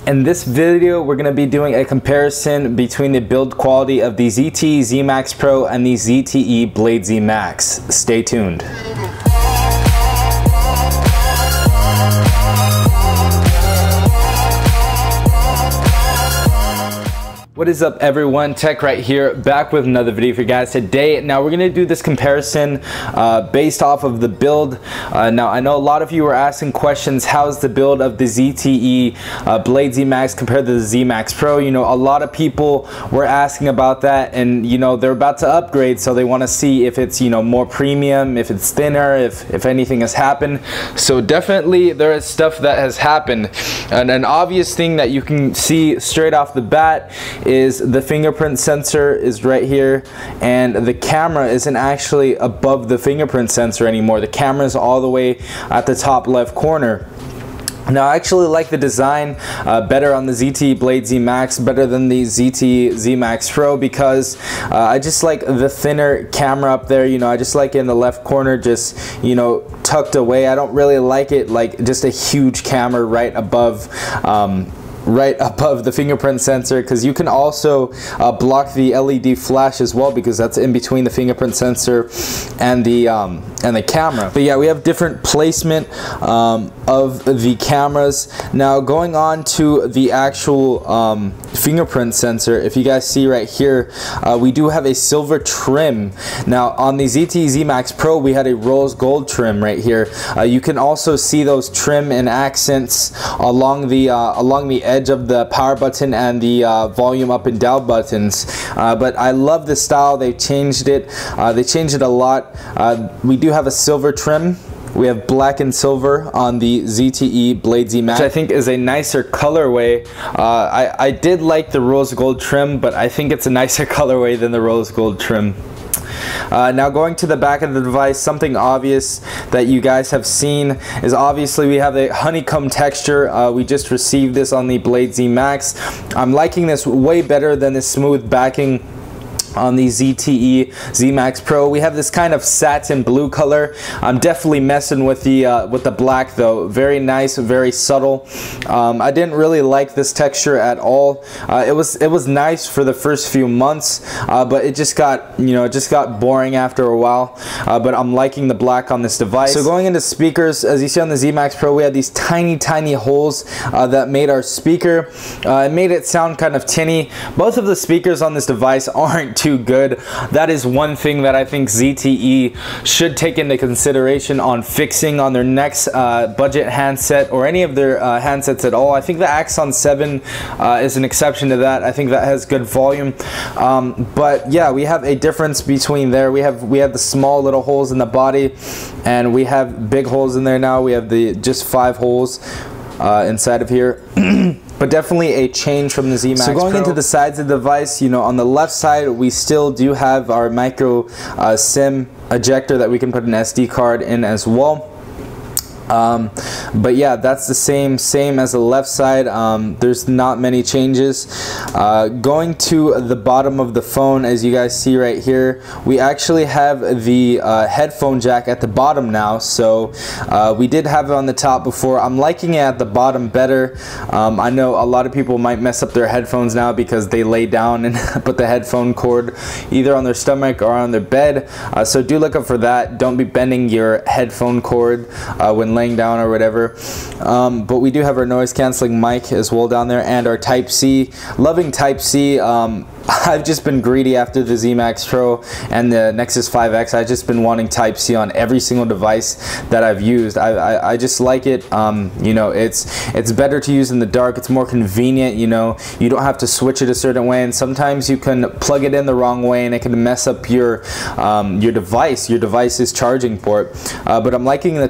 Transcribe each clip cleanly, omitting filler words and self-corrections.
In this video, we're going to be doing a comparison between the build quality of the ZTE Zmax Pro and the ZTE Blade Zmax. Stay tuned. What is up everyone, TechRight here, back with another video for you guys today. Now we're going to do this comparison based off of the build. Now I know a lot of you were asking questions, how's the build of the ZTE Blade Zmax compared to the Zmax Pro? You know, a lot of people were asking about that, and you know, they're about to upgrade, so they want to see if it's, you know, more premium, if it's thinner, if anything has happened. So definitely there is stuff that has happened, and an obvious thing that you can see straight off the bat is the fingerprint sensor is right here, and the camera isn't actually above the fingerprint sensor anymore. The camera is all the way at the top left corner. Now I actually like the design better on the ZTE Blade Zmax, better than the ZTE Zmax Pro, because I just like the thinner camera up there. You know, I just like it in the left corner, just, you know, tucked away. I don't really like it like just a huge camera right above the fingerprint sensor, because you can also block the LED flash as well, because that's in between the fingerprint sensor and the camera. But yeah, we have different placement of the cameras. Now going on to the actual fingerprint sensor, if you guys see right here, we do have a silver trim. Now on the ZTE Zmax Pro, we had a rose gold trim right here. You can also see those trim and accents along the edge of the power button and the volume up and down buttons. But I love the style. They changed it. They changed it a lot. We do have a silver trim. We have black and silver on the ZTE Blade Zmax, which I think is a nicer colorway. I did like the rose gold trim, but I think it's a nicer colorway than the rose gold trim. Now going to the back of the device, something obvious that you guys have seen is obviously we have a honeycomb texture. We just received this on the Blade Zmax. I'm liking this way better than the smooth backing on the ZTE Zmax Pro. We have this kind of satin blue color. I'm definitely messing with the black though. Very nice, very subtle. I didn't really like this texture at all. It was nice for the first few months, but it just got, you know, it just got boring after a while. But I'm liking the black on this device. So going into speakers, as you see on the Zmax Pro, we had these tiny holes that made our speaker. It made it sound kind of tinny. Both of the speakers on this device aren't too good. That is one thing that I think ZTE should take into consideration on fixing on their next budget handset, or any of their handsets at all. I think the Axon 7 is an exception to that. I think that has good volume. But yeah, we have a difference between there. We have the small little holes in the body, and we have big holes in there now. We have the just 5 holes inside of here. But definitely a change from the Zmax Pro. So going into the sides of the device, you know, on the left side we still do have our micro SIM ejector that we can put an SD card in as well. But yeah, that's the same as the left side. There's not many changes. Going to the bottom of the phone, as you guys see right here, we actually have the headphone jack at the bottom now. So we did have it on the top before. I'm liking it at the bottom better. I know a lot of people might mess up their headphones now because they lay down and put the headphone cord either on their stomach or on their bed. So do look up for that. Don't be bending your headphone cord when laying down or whatever. But we do have our noise cancelling mic as well down there, and our Type-C. Loving Type-C. I've just been greedy after the Zmax Pro and the Nexus 5X. I've just been wanting Type-C on every single device that I've used. I just like it. You know, it's better to use in the dark. It's more convenient. You know, you don't have to switch it a certain way, and sometimes you can plug it in the wrong way and it can mess up your device's charging port. But I'm liking the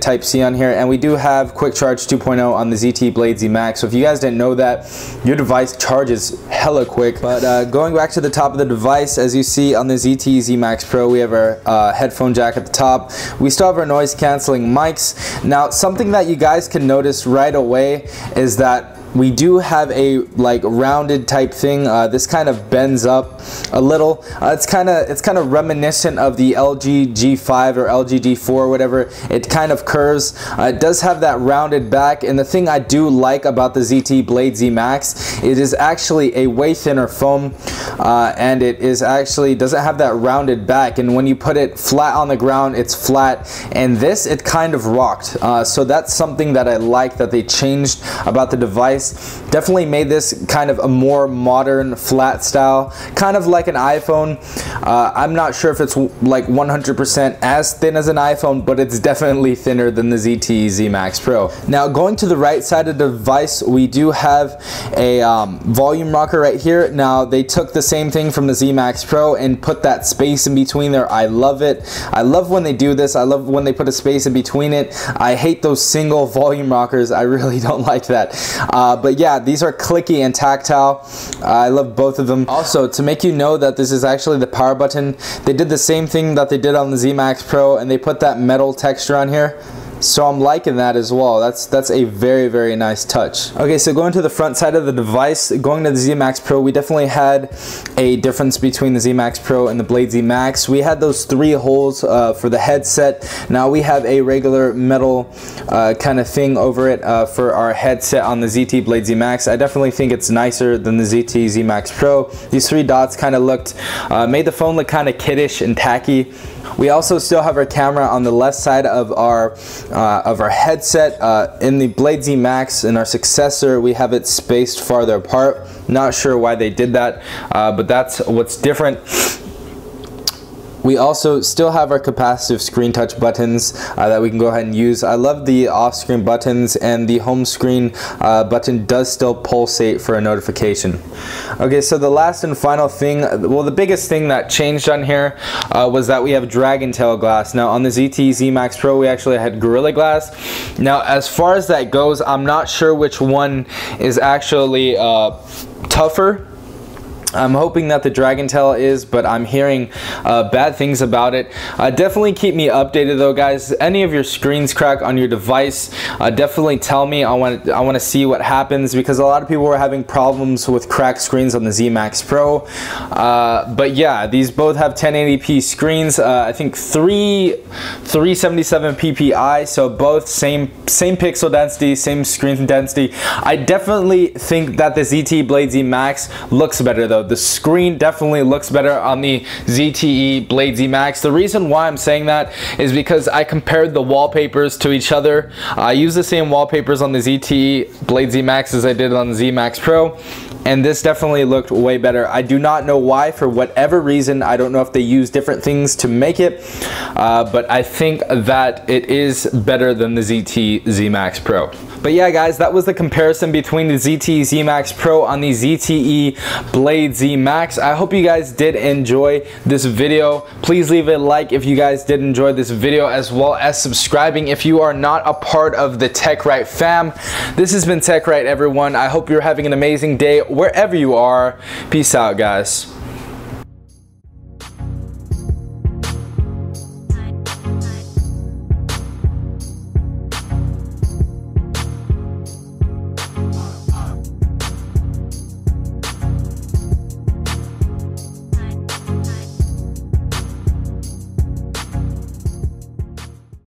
Type-C on here, and we do have Quick Charge 2.0 on the ZTE Blade Zmax. So if you guys didn't know that, your device charges hella quick. But going back to the top of the device, as you see on the ZTE Zmax Pro, we have our headphone jack at the top. We still have our noise cancelling mics. Now, something that you guys can notice right away is that we do have a like rounded type thing. This kind of bends up a little. It's kind of reminiscent of the LG G5 or LG G4, whatever. It kind of curves. It does have that rounded back, and the thing I do like about the ZTE Blade Zmax, it is actually a way thinner foam, and it is actually doesn't have that rounded back, and when you put it flat on the ground, it's flat, and this, it kind of rocked. So that's something that I like that they changed about the device. Definitely made this kind of a more modern flat style, kind of like an iPhone. I'm not sure if it's like 100% as thin as an iPhone, but it's definitely thinner than the ZTE Zmax Pro. Now going to the right side of the device, we do have a volume rocker right here. Now they took the same thing from the Zmax Pro and put that space in between there. I love it. I love when they do this. I love when they put a space in between it. I hate those single volume rockers. I really don't like that. But yeah, these are clicky and tactile. I love both of them. Also, to make you know that this is actually the power button, they did the same thing that they did on the Zmax Pro, and they put that metal texture on here. So I'm liking that as well. That's a very, very nice touch. Okay, so going to the front side of the device, going to the Zmax Pro, we definitely had a difference between the Zmax Pro and the Blade Zmax. We had those 3 holes for the headset. Now we have a regular metal kind of thing over it for our headset on the ZTE Blade Zmax. I definitely think it's nicer than the ZTE Zmax Pro. These 3 dots kind of looked, made the phone look kind of kiddish and tacky. We also still have our camera on the left side of our headset. In the Blade Zmax, in our successor, we have it spaced farther apart. Not sure why they did that, but that's what's different. We also still have our capacitive screen touch buttons that we can go ahead and use. I love the off-screen buttons, and the home screen button does still pulsate for a notification. Okay, so the last and final thing, well, the biggest thing that changed on here was that we have Dragon Tail glass. Now on the ZTE Zmax Pro, we actually had Gorilla Glass. Now as far as that goes, I'm not sure which one is actually tougher. I'm hoping that the Dragon Tail is, but I'm hearing bad things about it. Definitely keep me updated though, guys. Any of your screens crack on your device, definitely tell me. I want to see what happens, because a lot of people were having problems with cracked screens on the Zmax Pro. But yeah, these both have 1080p screens. I think 377 ppi, so both same pixel density, same screen density. I definitely think that the ZTE Blade Zmax looks better though. The screen definitely looks better on the ZTE Blade Zmax. The reason why I'm saying that is because I compared the wallpapers to each other. I use the same wallpapers on the ZTE Blade Zmax as I did on the Zmax Pro, and this definitely looked way better. I do not know why, for whatever reason. I don't know if they use different things to make it, but I think that it is better than the ZTE Zmax Pro. But yeah, guys, that was the comparison between the ZTE Zmax Pro on the ZTE Blade Zmax. I hope you guys did enjoy this video. Please leave a like if you guys did enjoy this video, as well as subscribing if you are not a part of the TechRight fam. This has been TechRight, everyone. I hope you're having an amazing day wherever you are. Peace out, guys.